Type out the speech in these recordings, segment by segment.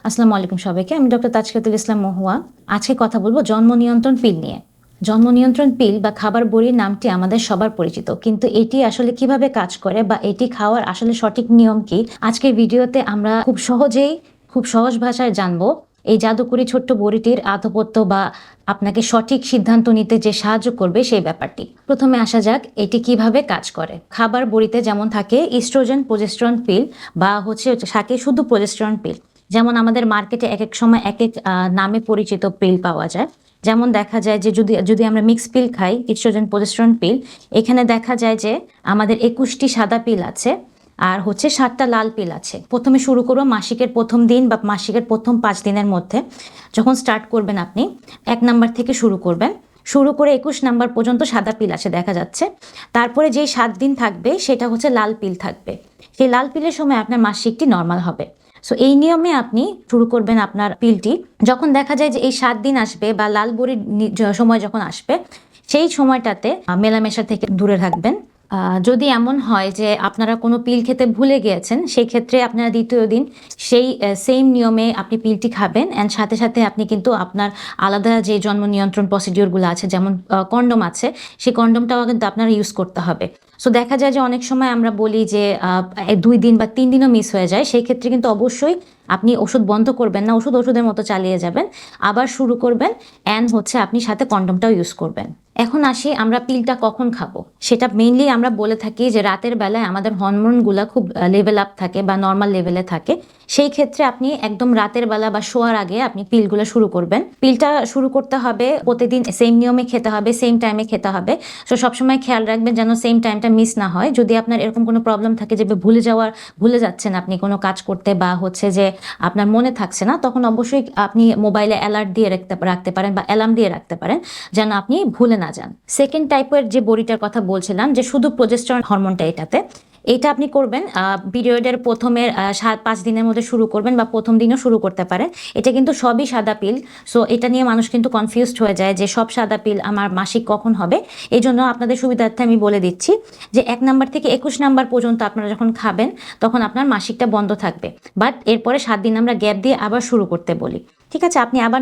আসসালামু আলাইকুম সবাইকে। আমি ডক্টর তাজকিরাতুল ইসলাম মহুয়া। আজকে কথা বলবো জন্ম নিয়ন্ত্রণ পিল নিয়ে। জন্ম নিয়ন্ত্রণ পিল বা খাবার বড়ির নামটি আমাদের সবার পরিচিত, কিন্তু এটি আসলে কিভাবে কাজ করে বা এটি খাওয়ার আসলে সঠিক নিয়ম কি, আজকের ভিডিওতে আমরা খুব সহজ ভাষায় জানবো। এই জাদুকরি ছোট্ট বড়িটির আধিপত্য বা আপনাকে সঠিক সিদ্ধান্ত নিতে যে সাহায্য করবে সেই ব্যাপারটি। প্রথমে আসা যাক এটি কিভাবে কাজ করে। খাবার বড়িতে যেমন থাকে ইস্ট্রোজেন প্রজেস্টেরন পিল বা থাকে শুধু প্রজেস্টেরন পিল। যেমন আমাদের মার্কেটে এক এক সময় এক এক নামে পরিচিত পিল পাওয়া যায়। যেমন দেখা যায় যে যদি যদি আমরা মিক্স পিল খাই, ইস্ট্রোজেন প্রজেস্টেরন পিল, এখানে দেখা যায় যে আমাদের 21টি সাদা পিল আছে আর 7টা লাল পিল আছে। প্রথমে শুরু করবো মাসিকের প্রথম দিন বা মাসিকের প্রথম 5 দিনের মধ্যে। যখন স্টার্ট করবেন আপনি 1 নাম্বার থেকে শুরু করবেন, শুরু করে 21 নাম্বার পর্যন্ত সাদা পিল আছে দেখা যাচ্ছে। তারপরে যেই 7 দিন থাকবে সেটা লাল পিল থাকবে। সেই লাল পিলের সময় আপনার মাসিকটি নর্মাল হবে। সো এই নিয়মে আপনি শুরু করবেন আপনার পিলটি। যখন দেখা যায় যে এই 7 দিন আসবে বা লাল বড়ির সময় যখন আসবে, সেই সময়টাতে মেলামেশা থেকে দূরে থাকবেন। যদি এমন হয় যে আপনারা কোনো পিল খেতে ভুলে গিয়েছেন, সেই ক্ষেত্রে আপনারা দ্বিতীয় দিন সেই সেম নিয়মে আপনি পিলটি খাবেন। অ্যান্ড সাথে সাথে আপনি কিন্তু আপনার আলাদা যে জন্ম নিয়ন্ত্রণ প্রসিডিওরগুলো আছে, যেমন কন্ডোম আছে, সেই কন্ডোমটাও কিন্তু আপনারা ইউজ করতে হবে। সো দেখা যায় যে অনেক সময় আমরা বলি যে 2 দিন বা 3 দিনও মিস হয়ে যায়। সেই ক্ষেত্রে কিন্তু অবশ্যই আপনি ওষুধ বন্ধ করবেন না, ওষুধের মতো চালিয়ে যাবেন, আবার শুরু করবেন। অ্যান্ড আপনি সাথে কন্ডোমটাও ইউজ করবেন। এখন আসি আমরা পিলটা কখন খাবো। সেটা মেইনলি আমরা বলে থাকি যে রাতের বেলায় আমাদের হরমোনগুলো খুব লেভেল আপ থাকে বা নর্মাল লেভেলে থাকে। সেই ক্ষেত্রে আপনি একদম রাতের বেলা বা শোয়ার আগে আপনি পিলগুলো শুরু করবেন। পিলটা শুরু করতে হবে প্রতিদিন সেম নিয়মে খেতে হবে, সেম টাইমে খেতে হবে। সো সবসময় খেয়াল রাখবেন যেন সেম টাইমটা মিস না হয়। যদি আপনার এরকম কোনো প্রবলেম থাকে যে ভুলে যাচ্ছেন আপনি কোনো কাজ করতে, বা যে আপনার মনে থাকছে না, তখন অবশ্যই আপনি মোবাইলে অ্যালার্ট দিয়ে রাখতে পারেন বা অ্যালার্ম দিয়ে রাখতে পারেন, যেন আপনি ভুলে না যান। সেকেন্ড টাইপের যে বড়িটার কথা বলছিলাম, যে শুধু প্রজেস্টেরন হরমোনটা এটা আপনি করবেন পিরিয়ডের প্রথমের 7-5 দিনের মধ্যে শুরু করবেন, বা প্রথম দিনও শুরু করতে পারেন। এটা কিন্তু সবই সাদা পিল। সো এটা নিয়ে মানুষ কিন্তু কনফিউজড হয়ে যায় যে সব সাদা পিল, আমার মাসিক কখন হবে। এই জন্য আপনাদের সুবিধার্থে আমি বলে দিচ্ছি যে 1 নাম্বার থেকে 21 নাম্বার পর্যন্ত আপনারা যখন খাবেন তখন আপনার মাসিকটা বন্ধ থাকবে, বাট এরপরে 7 দিন আমরা গ্যাপ দিয়ে আবার শুরু করতে বলি। ঠিক আছে, আপনি আবার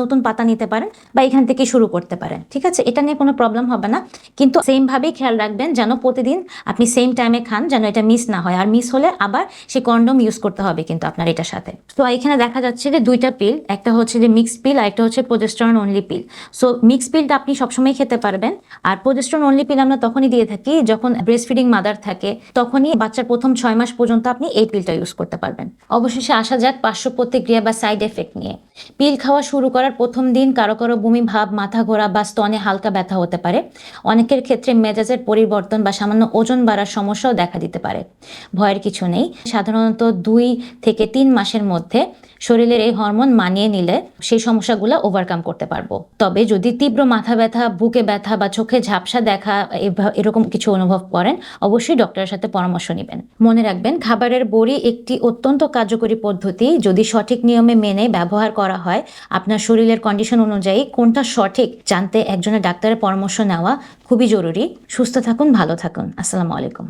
নতুন পাতা নিতে পারেন বা এখান থেকে শুরু করতে পারেন। ঠিক আছে, এটা নিয়ে কোনো প্রবলেম হবে না, কিন্তু সেম ভাবেই খেয়াল রাখবেন যেন প্রতিদিন আপনি সেম টাইমে খান, যেন এটা মিস না হয়। আর মিস হলে আবার সেই কন্ডোম ইউজ করতে হবে কিন্তু আপনার এটার সাথে। তো এখানে দেখা যাচ্ছে যে 2টা পিল, একটা যে মিক্স পিল আর একটা প্রজেস্টেরন অনলি পিল। সো মিক্স পিলটা আপনি সবসময় খেতে পারবেন, আর প্রজেস্টেরন অনলি পিল আমরা তখনই দিয়ে থাকি যখন ব্রেস্ট ফিডিং মাদার থাকে, তখনই বাচ্চার প্রথম 6 মাস পর্যন্ত আপনি এই পিলটা ইউজ করতে পারবেন। অবশেষে আসা যাক পার্শ্ব প্রতিক্রিয়া বা সাইড এফেক্ট নিয়ে। পিল খাওয়া শুরু করার প্রথম দিন কারো কারো বমি ভাব, মাথা ঘোরা বা স্তনে হালকা ব্যথা হতে পারে। অনেকের ক্ষেত্রে মেজাজের পরিবর্তন বা সামান্য ওজন বাড়ার সমস্যাও দেখা দিতে পারে। ভয়ের কিছু নেই, সাধারণত 2 থেকে 3 মাসের মধ্যে শরীরের এই হরমোন মানিয়ে নিলে সেই সমস্যাগুলো ওভারকাম করতে পারবো। তবে যদি তীব্র মাথা ব্যথা, বুকে ব্যথা বা চোখে ঝাপসা দেখা এরকম কিছু অনুভব করেন, অবশ্যই ডক্টরের সাথে পরামর্শ নেবেন। মনে রাখবেন, খাবারের বড়ি একটি অত্যন্ত কার্যকরী পদ্ধতি। যদি সঠিক নিয়মে মেনে ব্যবহার করা হয়, আপনার শরীরের কন্ডিশন অনুযায়ী কোনটা সঠিক জানতে একজনের ডাক্তারের পরামর্শ নেওয়া খুবই জরুরি। সুস্থ থাকুন, ভালো থাকুন। আসসালামু আলাইকুম।